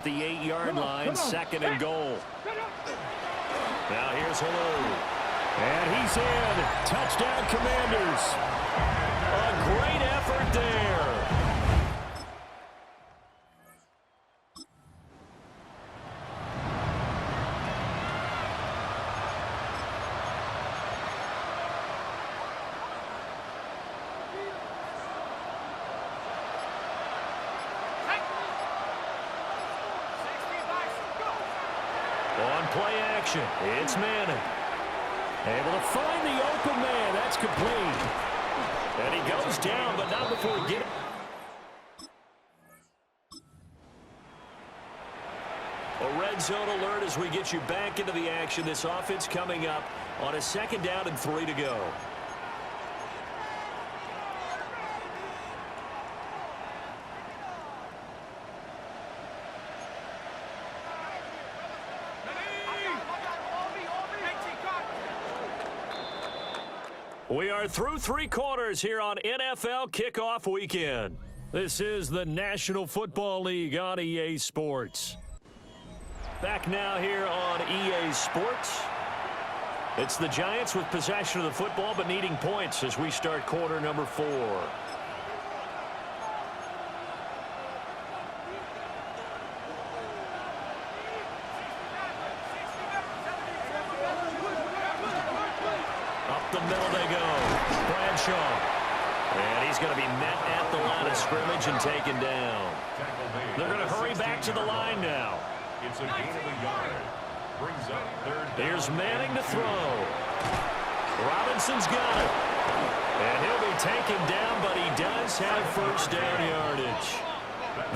The 8-yard line, second and goal. Now here's Hello. And he's in. Touchdown, Commanders. A great effort there. On play action, it's Manning. Able to find the open man. That's complete. And he goes down, but not before he gets it. A red zone alert as we get you back into the action. This offense coming up on a 2nd down and 3 to go. We are through 3 quarters here on NFL Kickoff Weekend. This is the National Football League on EA Sports. Back now here on EA Sports. It's the Giants with possession of the football but needing points as we start quarter number 4. Up the middle they go. Bradshaw. And he's going to be met at the line of scrimmage and taken down. They're going to hurry back to the line now. It's a gain of a yard. Brings up 3rd down. Here's Manning to throw. Robinson's got it. And he'll be taken down, but he does have 1st down yardage.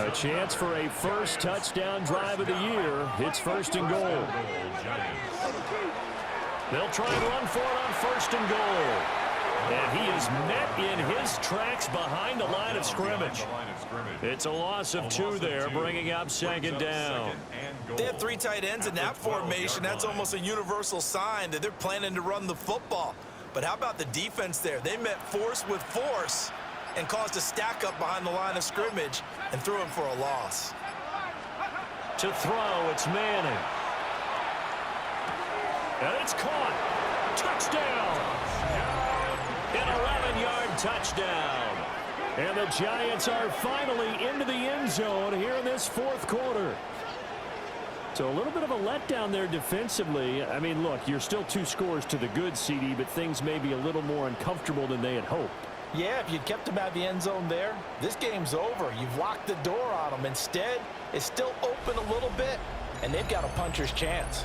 A chance for a first touchdown drive of the year. It's 1st and goal. They'll try and run for it on 1st and goal. And he is met in his tracks behind the line of scrimmage. It's a loss of 2 there, bringing up 2nd down. They have 3 tight ends in that formation. That's almost a universal sign that they're planning to run the football. But how about the defense there? They met force with force and caused a stack up behind the line of scrimmage and threw him for a loss. To throw, it's Manning. And it's caught. Touchdown. An 11-yard touchdown. And the Giants are finally into the end zone here in this 4th quarter. So a little bit of a letdown there defensively. I mean, look, you're still 2 scores to the good, CD, but things may be a little more uncomfortable than they had hoped. Yeah, if you'd kept them out of the end zone there, this game's over. You've locked the door on them. Instead, it's still open a little bit, and they've got a puncher's chance.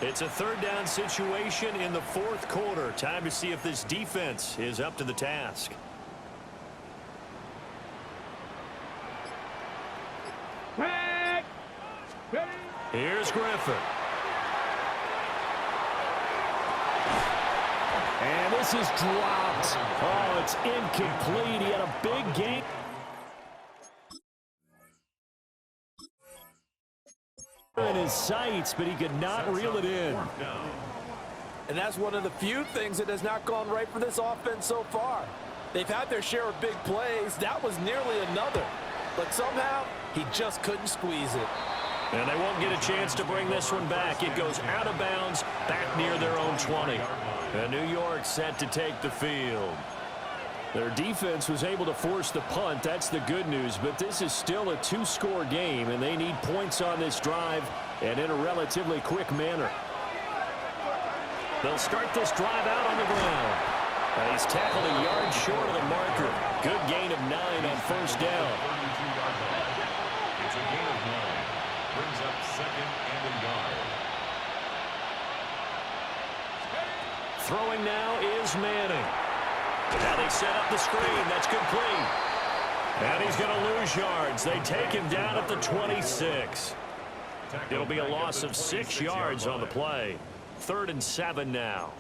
It's a 3rd down situation in the 4th quarter. Time to see if this defense is up to the task. Here's Griffin. And this is dropped. Oh, it's incomplete. He had a big game. In his sights, but he could not reel it in. And that's one of the few things that has not gone right for this offense so far. They've had their share of big plays. That was nearly another. But somehow, he just couldn't squeeze it. And they won't get a chance to bring this one back. It goes out of bounds back near their own 20. And New York set to take the field. Their defense was able to force the punt. That's the good news. But this is still a 2-score game, and they need points on this drive and in a relatively quick manner. They'll start this drive out on the ground. And he's tackled a yard short of the marker. Good gain of 9 on 1st down. It's a gain of 9. Brings up 2nd and a yard. Throwing now is Manning. Now they set up the screen. That's complete. And he's going to lose yards. They take him down at the 26. It'll be a loss of 6 yards on the play. 3rd and 7 now.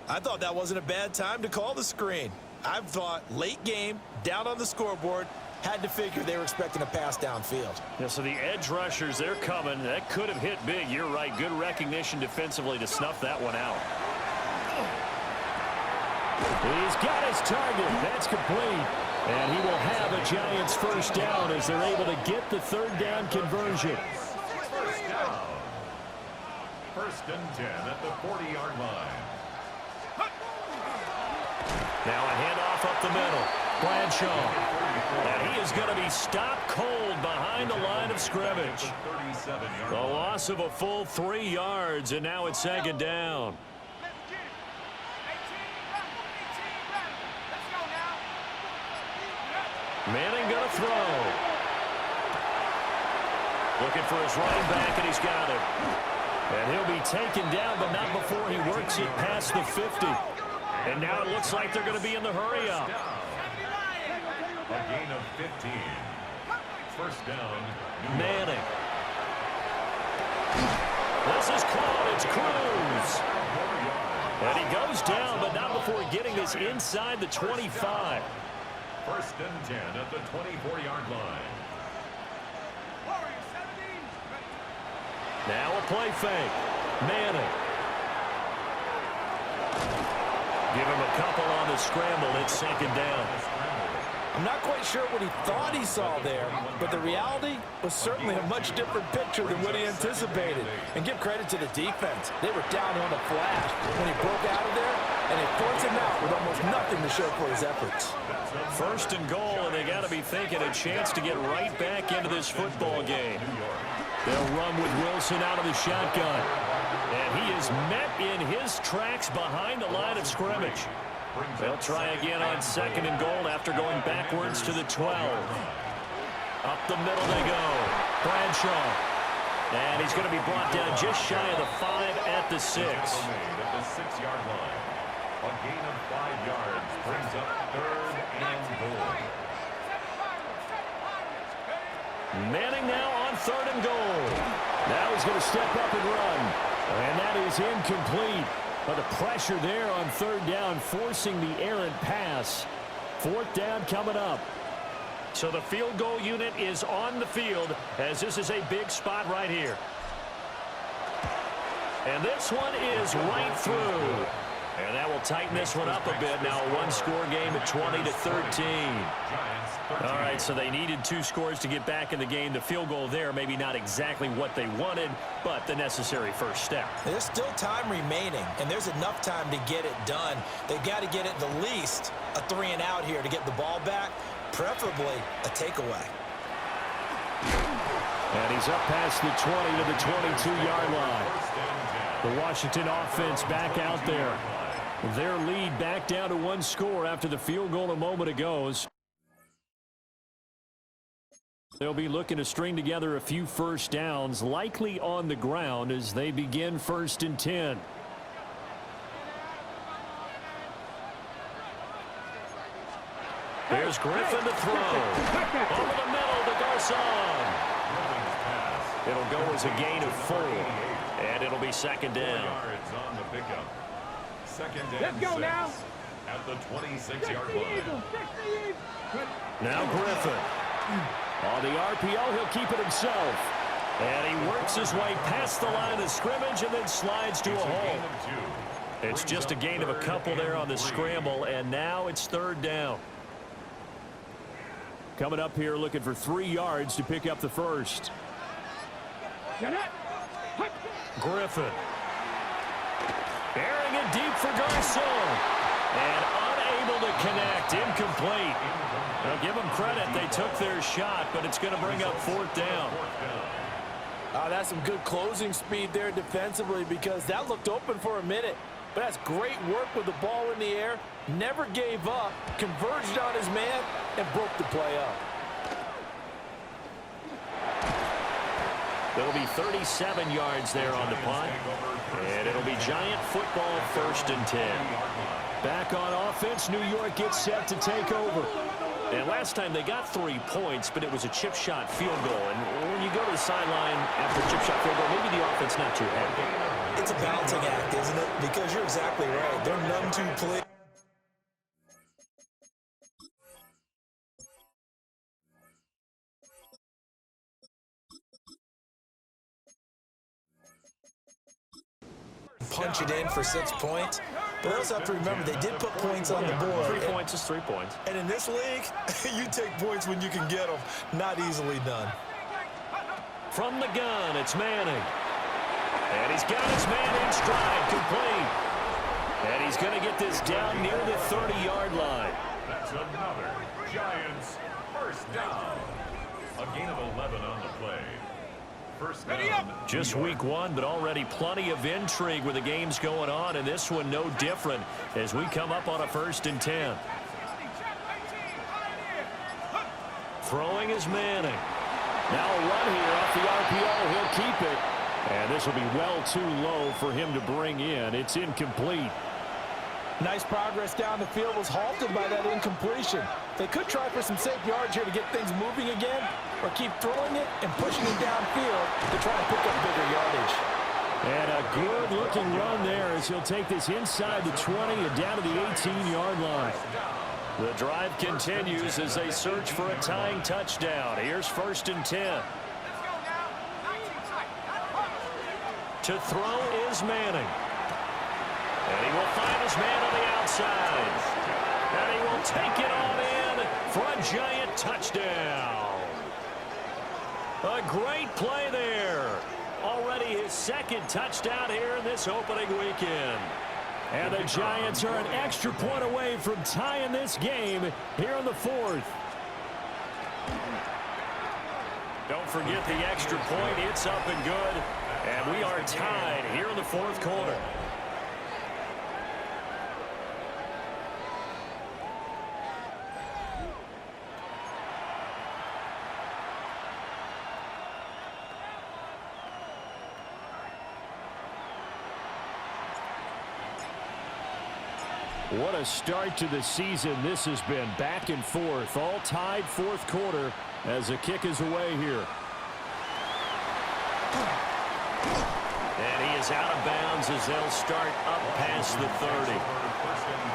I thought that wasn't a bad time to call the screen. I thought late game, down on the scoreboard, had to figure they were expecting a pass downfield. Yeah, so the edge rushers, they're coming. That could have hit big. You're right. Good recognition defensively to snuff that one out. He's got his target. That's complete. And he will have a Giants first down as they're able to get the third down conversion. First and 10 at the 40-yard line. Now a handoff up the middle. Bradshaw. And he is going to be stopped cold behind the line of scrimmage. The loss of a full 3 yards, and now it's second down. Manning going to throw. Looking for his running back, and he's got it. And he'll be taken down, but not before he works it past the 50. And now it looks like they're going to be in the hurry up. A gain of 15. First down, Manning. This is caught. It's Cruz. And he goes down, but not before getting this inside the 25. First and 10 at the 24-yard line. Now a play fake. Manning. Give him a couple on the scramble. It's second down. I'm not quite sure what he thought he saw there, but the reality was certainly a much different picture than what he anticipated. And give credit to the defense. They were down on the flash when he broke out of there, and they forced him out with almost nothing to show for his efforts. First and goal, and they got to be thinking a chance to get right back into this football game. They'll run with Wilson out of the shotgun. And he is met in his tracks behind the line of scrimmage. They'll try again on second and goal after going backwards to the 12. Up the middle they go. Bradshaw. And he's going to be brought down just shy of the 5 at the 6. At the 6-yard line. A gain of 5 yards brings up third and goal. Manning now on third and goal. Now he's going to step up and run. And that is incomplete. But the pressure there on third down, forcing the errant pass. Fourth down coming up. So the field goal unit is on the field, as this is a big spot right here. And this one is right through. And that will tighten this one up a bit. Now a one-score game at 20-13. All right, so they needed 2 scores to get back in the game. The field goal there, maybe not exactly what they wanted, but the necessary first step. There's still time remaining, and there's enough time to get it done. They've got to get at the least a 3 and out here to get the ball back, preferably a takeaway. And he's up past the 20 to the 22-yard line. The Washington offense back out there. Their lead back down to 1 score after the field goal a moment ago. They'll be looking to string together a few first downs, likely on the ground, as they begin first and 10. There's Griffin to throw. Over the middle to Garcon. It'll go as a gain of 4. And it'll be second down. Yards on the pickup. Second and Let's go 6 now. at the 26-yard line. Now Griffin. On the RPO, he'll keep it himself. And he works his way past the line of scrimmage and then slides to a hole. It's just a gain of a couple there on the scramble, and now it's third down. Coming up here looking for 3 yards to pick up the first. Griffin. Airing it deep for Garcon. And unable to connect. Incomplete. Now give them credit. They took their shot, but it's going to bring up fourth down. That's some good closing speed there defensively, because that looked open for a minute. But that's great work with the ball in the air. Never gave up. Converged on his man and broke the play up. There'll be 37 yards there on the punt. And it'll be Giant football first and 10. Back on offense, New York gets set to take over. And last time they got 3 points, but it was a chip shot field goal. And when you go to the sideline after a chip shot field goal, maybe the offense not too happy. It's a balancing act, isn't it? Because you're exactly right. They're none too pleased. Punch it in for 6 points. But they also have to remember they did put points on the board. 3 points is 3 points. And in this league, you take points when you can get them. Not easily done. From the gun, it's Manning. And he's got his man in stride, complete. And he's going to get this down near the 30-yard line. That's another Giants first down. A gain of 11 on the play. First down. Just week 1, but already plenty of intrigue with the games going on, and this one no different as we come up on a 1st and 10. Throwing is Manning. Now a run here off the RPO. He'll keep it. And this will be well too low for him to bring in. It's incomplete. Nice progress down the field was halted by that incompletion. They could try for some safe yards here to get things moving again, or keep throwing it and pushing it downfield to try and pick up bigger yardage. And a good-looking run there as he'll take this inside the 20 and down to the 18-yard line. The drive continues as they search for a tying touchdown. Here's 1st and 10. To throw is Manning. And he will find his man on the outside. And he will take it on in for a Giant touchdown. A great play there. Already his 2nd touchdown here in this opening weekend. And the Giants are an extra point away from tying this game here in the 4th. Don't forget the extra point. It's up and good. And we are tied here in the 4th quarter. What a start to the season this has been. Back and forth, all tied 4th quarter as the kick is away here. And he is out of bounds as they'll start up past the 30.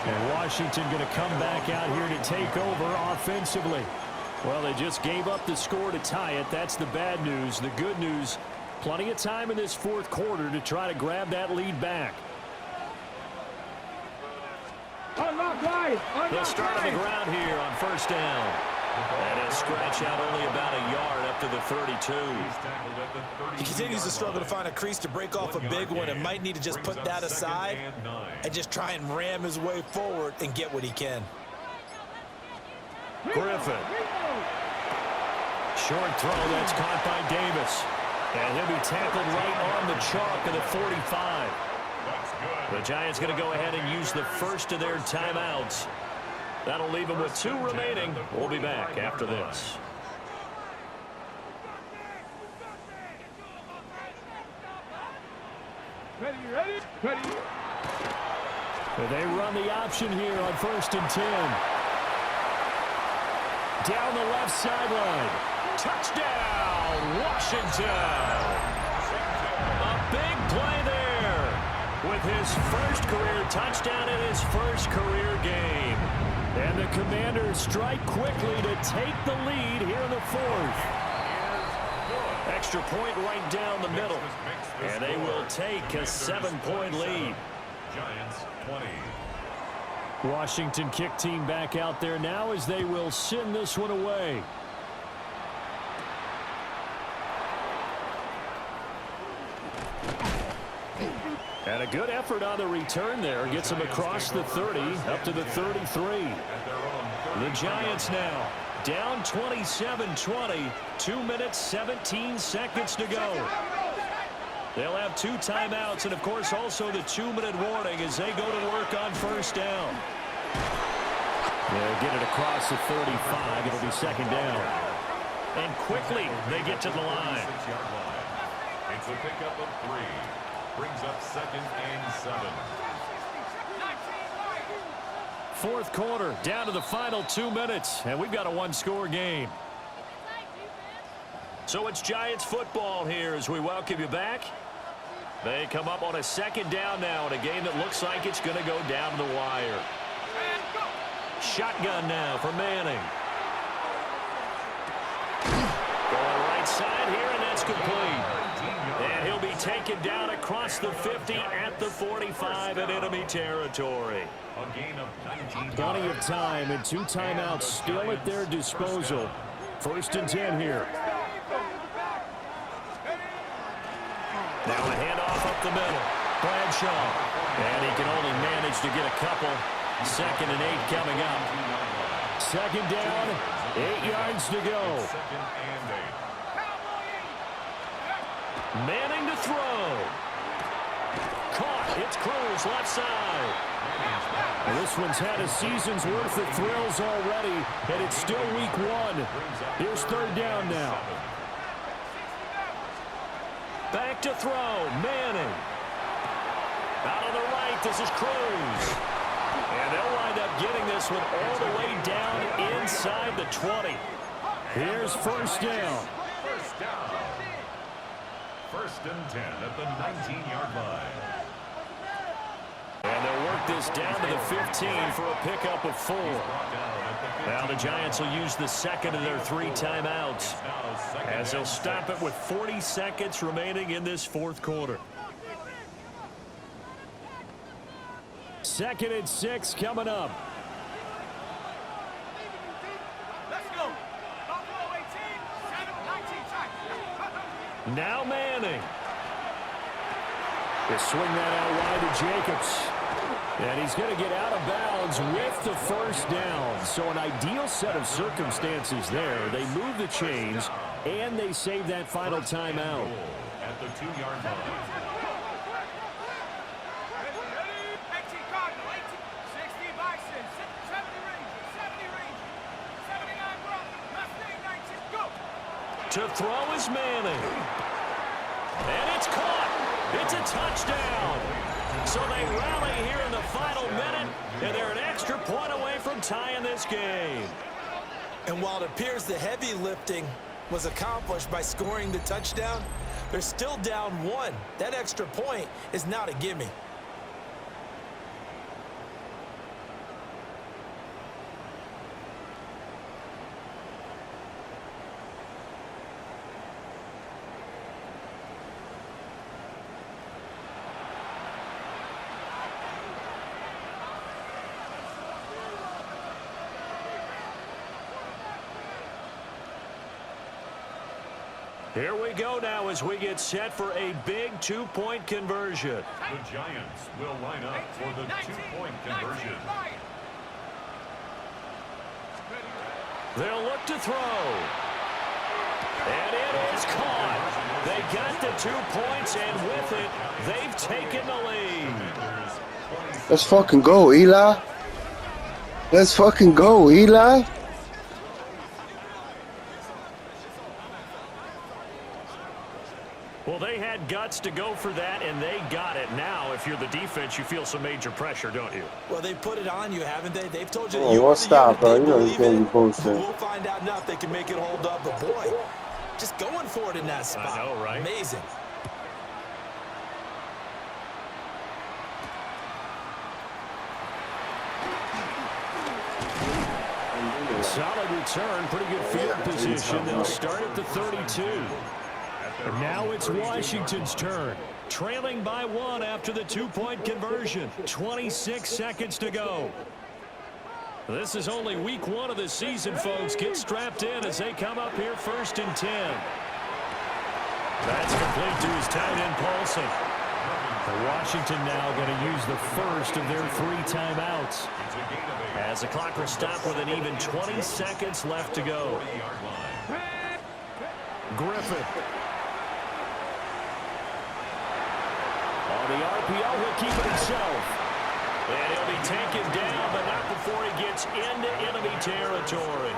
And Washington going to come back out here to take over offensively. Well, they just gave up the score to tie it. That's the bad news. The good news, plenty of time in this 4th quarter to try to grab that lead back. They'll start on the ground here on 1st down. And he'll scratch out only about a yard up to the 32. He continues to struggle to find a crease to break off a big one and might need to just put that aside and just try and ram his way forward and get what he can. Griffin. Short throw that's caught by Davis. And he'll be tackled right on the chalk of the 45. The Giants going to go ahead and use the first of their timeouts. That'll leave them with 2 remaining. We'll be back after this. Ready. They run the option here on 1st and 10. Down the left sideline. Touchdown, Washington. A big play there with his first career touchdown in his first career game. And the Commanders strike quickly to take the lead here in the 4th. Extra point right down the middle. And they will take a 7-point lead. Giants 20. Washington kick team back out there now as they will send this one away. And a good effort on the return there. Gets him across the 30, up to the 33. The Giants now down 27-20. 2 minutes, 17 seconds to go. They'll have 2 timeouts and, of course, also the 2-minute warning as they go to work on 1st down. They'll get it across the 35. It'll be 2nd down. And quickly they get to the line. It's a pickup of 3. Brings up 2nd and 7. fourth quarter, down to the final 2 minutes, and we've got a one-score game. So it's Giants football here as we welcome you back. They come up on a second down now in a game that looks like it's going to go down to the wire. Shotgun now for Manning. Going right side here, and that's complete. And he'll be taken down across the 50 at the 45 in enemy territory. Plenty of time and 2 timeouts still at their disposal. 1st and 10 here. Now a handoff up the middle. Bradshaw. And he can only manage to get a couple. 2nd and 8 coming up. 2nd down, 8 yards to go. Manning to throw. Caught. It's Cruz left side. And this one's had a season's worth of thrills already, and it's still week 1. Here's 3rd down now. Back to throw. Manning. Out on the right, this is Cruz. And they'll wind up getting this one all the way down inside the 20. Here's 1st down. 1st and 10 at the 19-yard line. And they'll work this down to the 15 for a pickup of 4. Now the Giants will use the 2nd of their 3 timeouts as they'll stop it with 40 seconds remaining in this 4th quarter. 2nd and 6 coming up. Now Manning. They swing that out wide to Jacobs. And he's going to get out of bounds with the 1st down. So an ideal set of circumstances there. They move the chains, and they save that final timeout. At the 2-yard line. To throw is Manning. And it's caught. It's a touchdown. So they rally here in the final minute, and they're an extra point away from tying this game. And while it appears the heavy lifting was accomplished by scoring the touchdown, they're still down 1. That extra point is not a gimme. Here we go now as we get set for a big 2-point conversion. The Giants will line up for the 2-point conversion. They'll look to throw. And it is caught. They got the 2 points, and with it, they've taken the lead. Let's fucking go, Eli. Let's fucking go, Eli. Well, they had guts to go for that, and they got it. Now, if you're the defense, you feel some major pressure, don't you? Well, they put it on you, haven't they? They've told you. Oh, you want to stop, bro? You know you can't be bullshit. We'll find out now if they can make it hold up. But boy, just going for it in that spot. I know, right? Amazing. Solid return, pretty good field position. They'll start at the 32. And now it's Washington's turn. Trailing by 1 after the 2-point conversion. 26 seconds to go. This is only week 1 of the season, folks. Get strapped in as they come up here 1st and 10. That's complete to his tight end, Paulson. Washington now going to use the 1st of their 3 timeouts. As the clock will stop with an even 20 seconds left to go. Griffin. On the RPO, he'll keep it himself. And he'll be taken down, but not before he gets into enemy territory.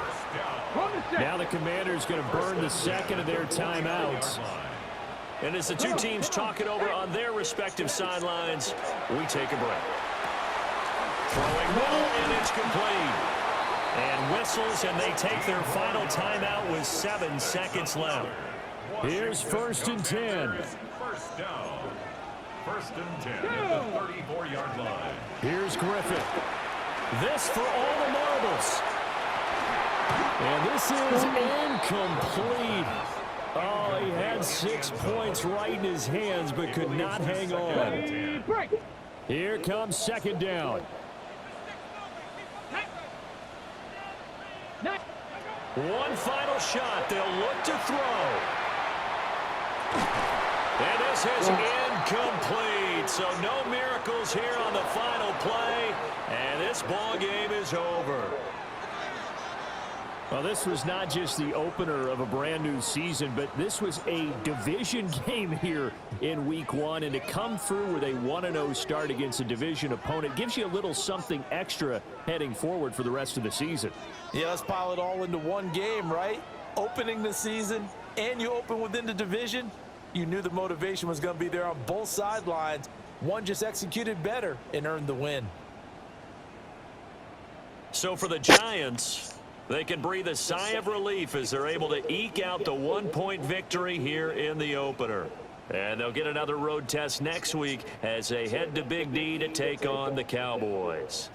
Now the Commander's going to burn the 2nd of their timeouts. And as the 2 teams talk it over on their respective sidelines, we take a break. Throwing ball, and it's complete. And whistles, and they take their final timeout with 7 seconds left. Here's 1st and 10. First down. 1st and 10 at the 34-yard line. Here's Griffin. This for all the marbles. And this is incomplete. Oh, he had 6 points right in his hands, but could not hang on. Here comes 2nd down. One final shot. They'll look to throw. And this is incomplete. So no miracles here on the final play. And this ball game is over. Well, this was not just the opener of a brand new season, but this was a division game here in week 1. And to come through with a 1-0 start against a division opponent gives you a little something extra heading forward for the rest of the season. Yeah, let's pile it all into one game, right? Opening the season, and you open within the division. You knew the motivation was going to be there on both sidelines. One just executed better and earned the win. So for the Giants, they can breathe a sigh of relief as they're able to eke out the 1-point victory here in the opener. And they'll get another road test next week as they head to Big D to take on the Cowboys.